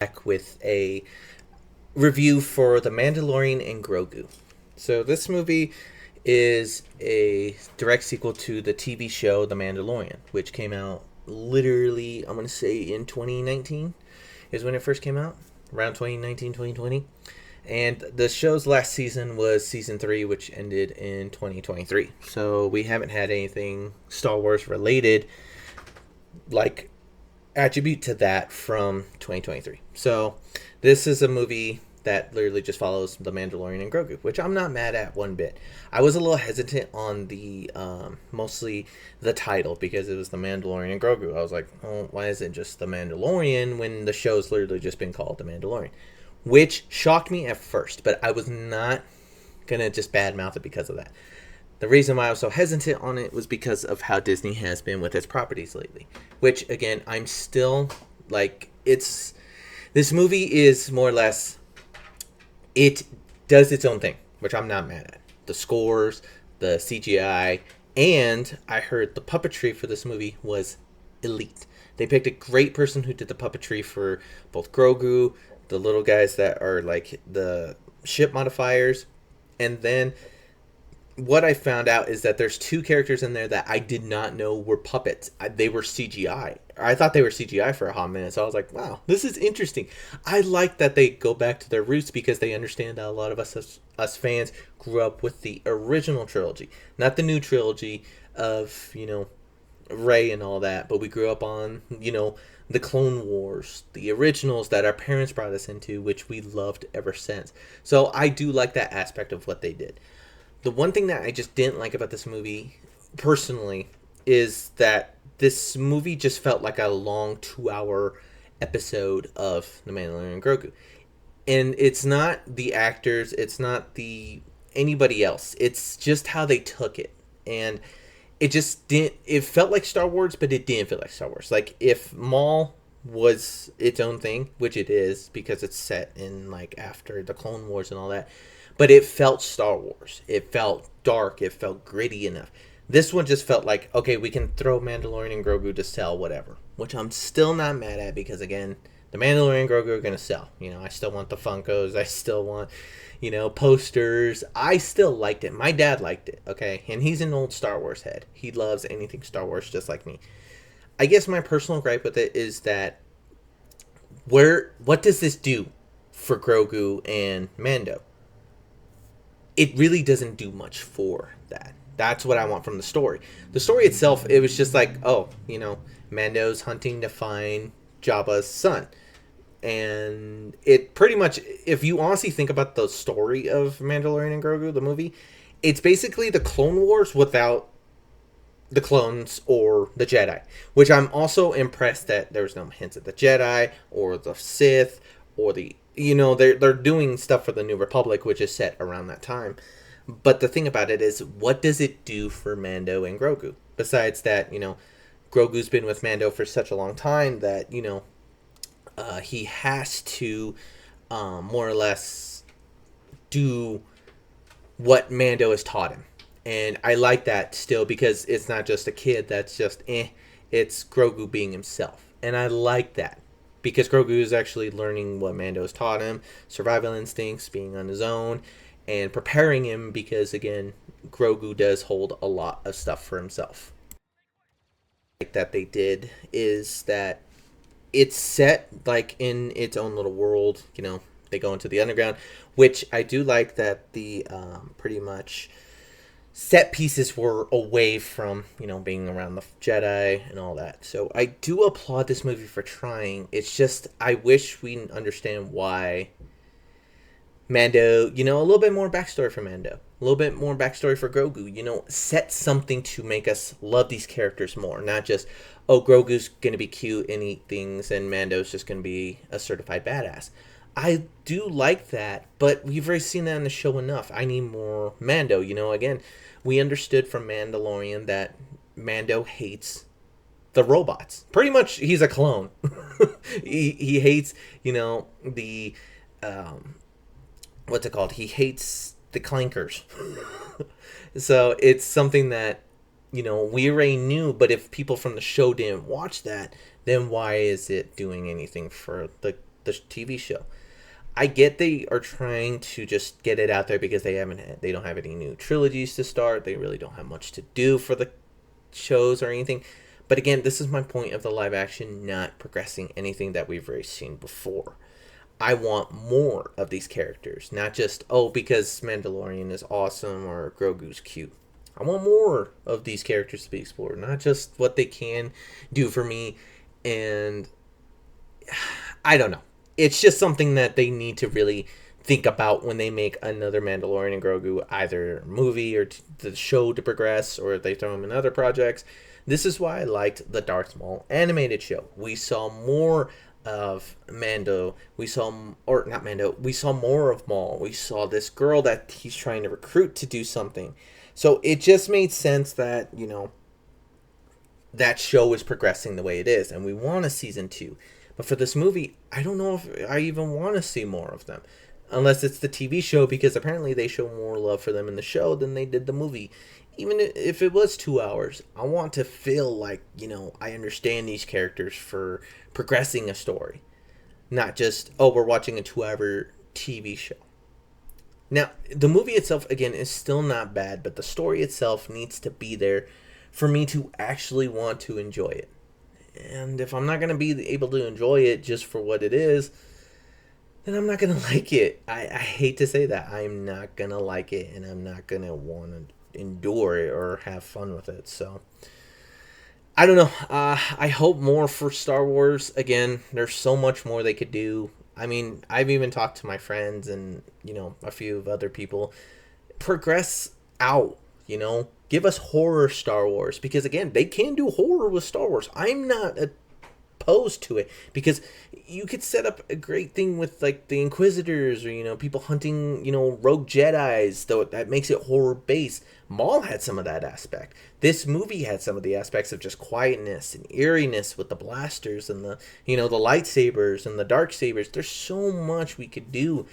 back with a review for The Mandalorian and Grogu. So this movie is a direct sequel to the TV show The Mandalorian, which came out literally, I'm going to say in 2019 is when it first came out, around 2019, 2020. And the show's last season was season 3, which ended in 2023. So we haven't had anything Star Wars related like attribute to that from 2023. So this is a movie that literally just follows the Mandalorian and Grogu, which I'm not mad at one bit. I was a little hesitant on the mostly the title because it was the Mandalorian and Grogu. I was like, oh, why is it just the Mandalorian when the show's literally just been called the Mandalorian? Which shocked me at first, but I was not gonna just badmouth it because of that. The reason why I was so hesitant on it was because of how Disney has been with its properties lately. Which, again, I'm still, like, it's... This movie is more or less... It does its own thing, which I'm not mad at. The scores, the CGI, and I heard the puppetry for this movie was elite. They picked a great person who did the puppetry for both Grogu, the little guys that are, like, the ship modifiers, and then what I found out is that there's two characters in there that I did not know were puppets. They were CGI. I thought they were CGI for a hot minute. So I was like, wow, this is interesting. I like that they go back to their roots because they understand that a lot of us fans grew up with the original trilogy, not the new trilogy of, Rey and all that, but we grew up on, the Clone Wars, the originals that our parents brought us into, which we loved ever since. So I do like that aspect of what they did. The one thing that I just didn't like about this movie, personally, is that this movie just felt like a long 2-hour episode of The Mandalorian and Grogu. And it's not the actors, it's not the anybody else. It's just how they took it. And it just didn't, it felt like Star Wars, but it didn't feel like Star Wars. Like, if Maul was its own thing, which it is, because it's set in, like, after the Clone Wars and all that, but it felt Star Wars. It felt dark. It felt gritty enough. This one just felt like, okay, we can throw Mandalorian and Grogu to sell, whatever. Which I'm still not mad at because, again, the Mandalorian and Grogu are going to sell. I still want the Funkos. I still want, posters. I still liked it. My dad liked it, okay? And he's an old Star Wars head. He loves anything Star Wars just like me. I guess my personal gripe with it is that what does this do for Grogu and Mando? It really doesn't do much for that. That's what I want from the story. The story itself, it was just like, oh, Mando's hunting to find Jabba's son. And it pretty much, if you honestly think about the story of Mandalorian and Grogu, the movie, it's basically the Clone Wars without the clones or the Jedi. Which I'm also impressed that there's no hints at the Jedi or the Sith or the they're doing stuff for the New Republic, which is set around that time. But the thing about it is, what does it do for Mando and Grogu? Besides that, Grogu's been with Mando for such a long time that, he has to more or less do what Mando has taught him. And I like that still because it's not just a kid that's just it's Grogu being himself. And I like that. Because Grogu is actually learning what Mando's taught him, survival instincts, being on his own, and preparing him because, again, Grogu does hold a lot of stuff for himself. Like that they did is that it's set like in its own little world. They go into the underground, which I do like that the pretty much set pieces were away from, being around the Jedi and all that. So I do applaud this movie for trying. It's just, I wish we understand why Mando, a little bit more backstory for Mando. A little bit more backstory for Grogu. Set something to make us love these characters more. Not just, oh, Grogu's going to be cute and eat things and Mando's just going to be a certified badass. I do like that, but we've already seen that in the show enough. I need more Mando. Again, we understood from Mandalorian that Mando hates the robots. Pretty much, he's a clone. he hates, the, what's it called? He hates the clankers. So it's something that, we already knew, but if people from the show didn't watch that, then why is it doing anything for the the TV show. I get they are trying to just get it out there because they don't have any new trilogies to start. They really don't have much to do for the shows or anything. But again, this is my point of the live action not progressing anything that we've already seen before. I want more of these characters, not just, oh, because Mandalorian is awesome or Grogu's cute. I want more of these characters to be explored, not just what they can do for me. And I don't know. It's just something that they need to really think about when they make another Mandalorian and Grogu, either movie or the show to progress, or if they throw them in other projects. This is why I liked the Darth Maul animated show. We saw more of Mando. We saw, or not Mando, we saw more of Maul. We saw this girl that he's trying to recruit to do something. So it just made sense that, that show is progressing the way it is, and we want a season 2. But for this movie, I don't know if I even want to see more of them. Unless it's the TV show, because apparently they show more love for them in the show than they did the movie. Even if it was 2 hours, I want to feel like, I understand these characters for progressing a story. Not just, oh, we're watching a 2-hour TV show. Now, the movie itself, again, is still not bad, but the story itself needs to be there for me to actually want to enjoy it. And if I'm not going to be able to enjoy it just for what it is, then I'm not going to like it. I hate to say that. I'm not going to like it, and I'm not going to want to endure it or have fun with it. So, I don't know. I hope more for Star Wars. Again, there's so much more they could do. I mean, I've even talked to my friends and, a few of other people. Progress out, Give us horror Star Wars. Because, again, they can do horror with Star Wars. I'm not opposed to it. Because you could set up a great thing with, like, the Inquisitors or, people hunting, rogue Jedis. Though that makes it horror-based. Maul had some of that aspect. This movie had some of the aspects of just quietness and eeriness with the blasters and the, the lightsabers and the dark sabers. There's so much we could do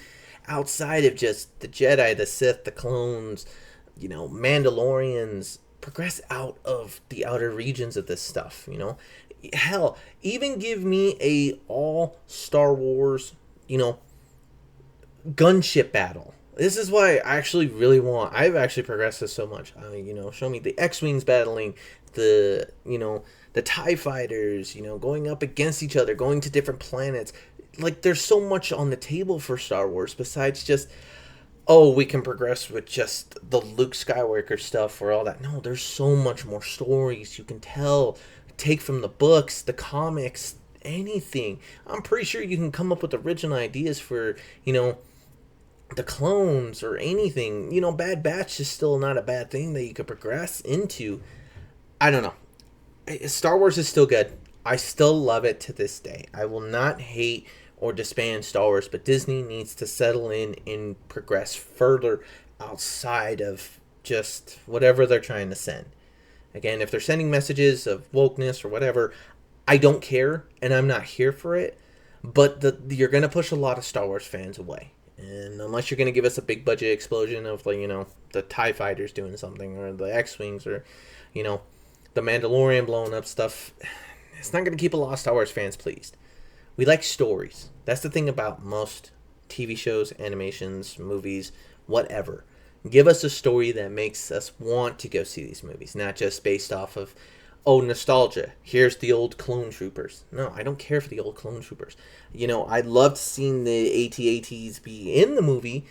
outside of just the Jedi, the Sith, the clones, Mandalorians. Progress out of the outer regions of this stuff, Hell, even give me a all Star Wars, gunship battle. This is why I actually really want. I've actually progressed this so much. Show me the X-Wings battling, the TIE fighters, going up against each other, going to different planets. Like, there's so much on the table for Star Wars besides just, oh, we can progress with just the Luke Skywalker stuff or all that. No, there's so much more stories you can tell. Take from the books, the comics, anything. I'm pretty sure you can come up with original ideas for, the clones or anything. Bad Batch is still not a bad thing that you could progress into. I don't know. Star Wars is still good. I still love it to this day. I will not hate or disband Star Wars, but Disney needs to settle in and progress further outside of just whatever they're trying to send. Again, if they're sending messages of wokeness or whatever, I don't care, and I'm not here for it. But you're going to push a lot of Star Wars fans away. And unless you're going to give us a big budget explosion of, like, the TIE fighters doing something, or the X-Wings, or, the Mandalorian blowing up stuff, it's not going to keep a lot of Star Wars fans pleased. We like stories. That's the thing about most TV shows, animations, movies, whatever. Give us a story that makes us want to go see these movies, not just based off of, oh, nostalgia. Here's the old clone troopers. No, I don't care for the old clone troopers. I loved seeing the AT-ATs be in the movie,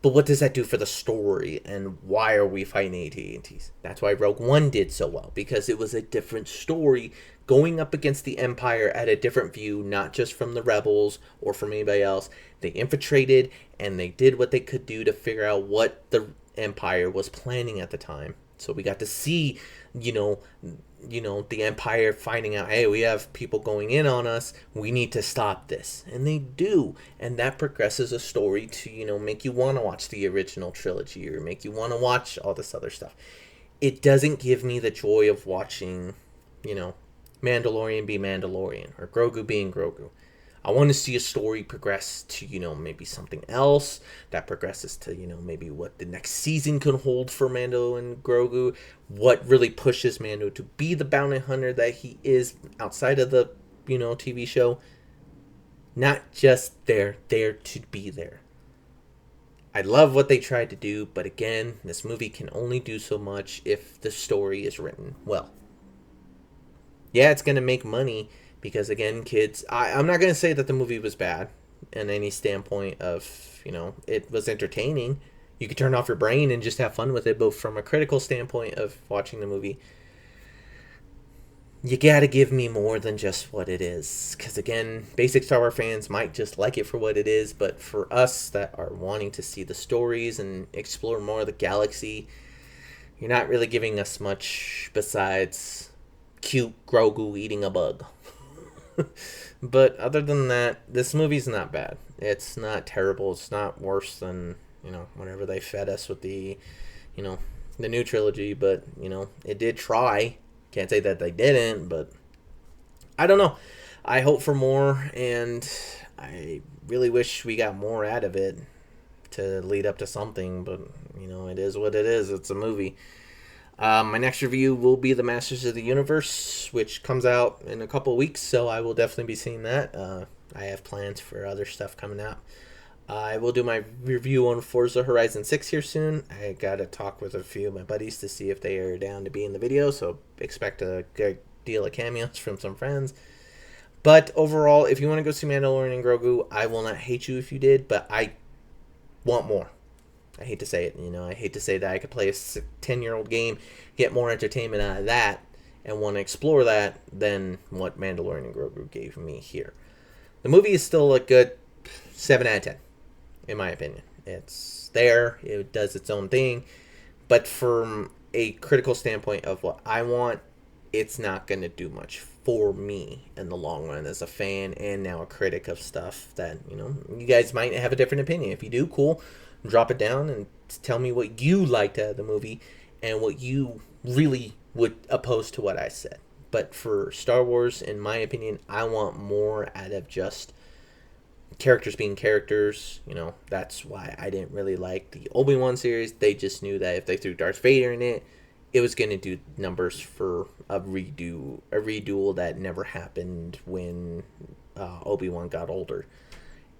but what does that do for the story, and why are we fighting AT-ATs? That's why Rogue One did so well, because it was a different story going up against the Empire at a different view, not just from the rebels or from anybody else. They infiltrated, and they did what they could do to figure out what the Empire was planning at the time. So we got to see, the Empire finding out, hey, we have people going in on us. We need to stop this. And they do. And that progresses a story to, make you want to watch the original trilogy or make you want to watch all this other stuff. It doesn't give me the joy of watching, Mandalorian be Mandalorian or Grogu being Grogu. I want to see a story progress to, maybe something else that progresses to, maybe what the next season can hold for Mando and Grogu. What really pushes Mando to be the bounty hunter that he is outside of the, TV show. Not just there to be there. I love what they tried to do, but again, this movie can only do so much if the story is written well. Yeah, it's going to make money because, again, kids. I'm not going to say that the movie was bad in any standpoint of, it was entertaining. You could turn off your brain and just have fun with it, but from a critical standpoint of watching the movie, you gotta give me more than just what it is. Because again, basic Star Wars fans might just like it for what it is, but for us that are wanting to see the stories and explore more of the galaxy, you're not really giving us much besides cute Grogu eating a bug. But other than that, this movie's not bad. It's not terrible. It's not worse than, whatever they fed us with you know, the new trilogy, but, it did try. Can't say that they didn't, but I don't know. I hope for more, and I really wish we got more out of it to lead up to something, but, it is what it is. It's a movie. My next review will be The Masters of the Universe, which comes out in a couple of weeks, so I will definitely be seeing that. I have plans for other stuff coming out. I will do my review on Forza Horizon 6 here soon. I got to talk with a few of my buddies to see if they are down to be in the video, so expect a good deal of cameos from some friends. But overall, if you want to go see Mandalorian and Grogu, I will not hate you if you did, but I want more. I hate to say it, I hate to say that I could play a 10-year-old game, get more entertainment out of that, and want to explore that than what Mandalorian and Grogu gave me here. The movie is still a good 7 out of 10. In my opinion, it's there. It does its own thing, but from a critical standpoint of what I want, it's not going to do much for me in the long run as a fan and now a critic of stuff that you guys might have a different opinion. If you do, cool, drop it down and tell me what you liked out of the movie and what you really would oppose to what I said. But for Star Wars, in my opinion, I want more out of just characters being characters. That's why I didn't really like the Obi-Wan series. They just knew that if they threw Darth Vader in it, it was going to do numbers for a redo that never happened when Obi-Wan got older.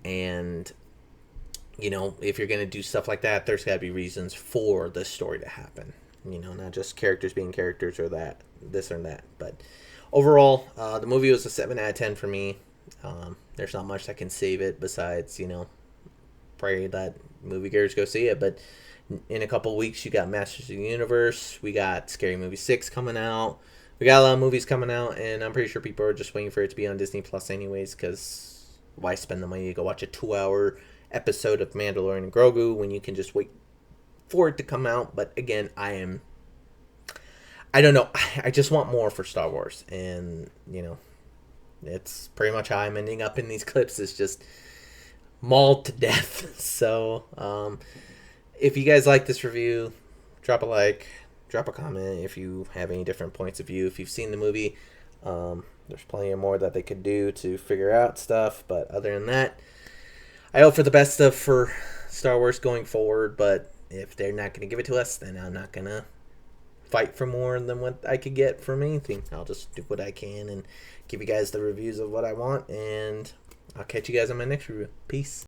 And if you're going to do stuff like that, there's got to be reasons for the story to happen. Not just characters being characters or this or that. But overall, the movie was a 7 out of 10 for me. There's not much that can save it besides, pray that moviegoers go see it. But in a couple of weeks, you got Masters of the Universe. We got Scary Movie 6 coming out. We got a lot of movies coming out, and I'm pretty sure people are just waiting for it to be on Disney Plus anyways, because why spend the money to go watch a 2-hour episode of Mandalorian and Grogu when you can just wait for it to come out? But again, I don't know. I just want more for Star Wars, and, it's pretty much how I'm ending up in these clips. It's just mauled to death. So, if you guys like this review, drop a like, drop a comment if you have any different points of view. If you've seen the movie, there's plenty more that they could do to figure out stuff. But other than that, I hope for the best for Star Wars going forward. But if they're not going to give it to us, then I'm not going to fight for more than what I could get from anything. I'll just do what I can and give you guys the reviews of what I want, and I'll catch you guys on my next review. Peace.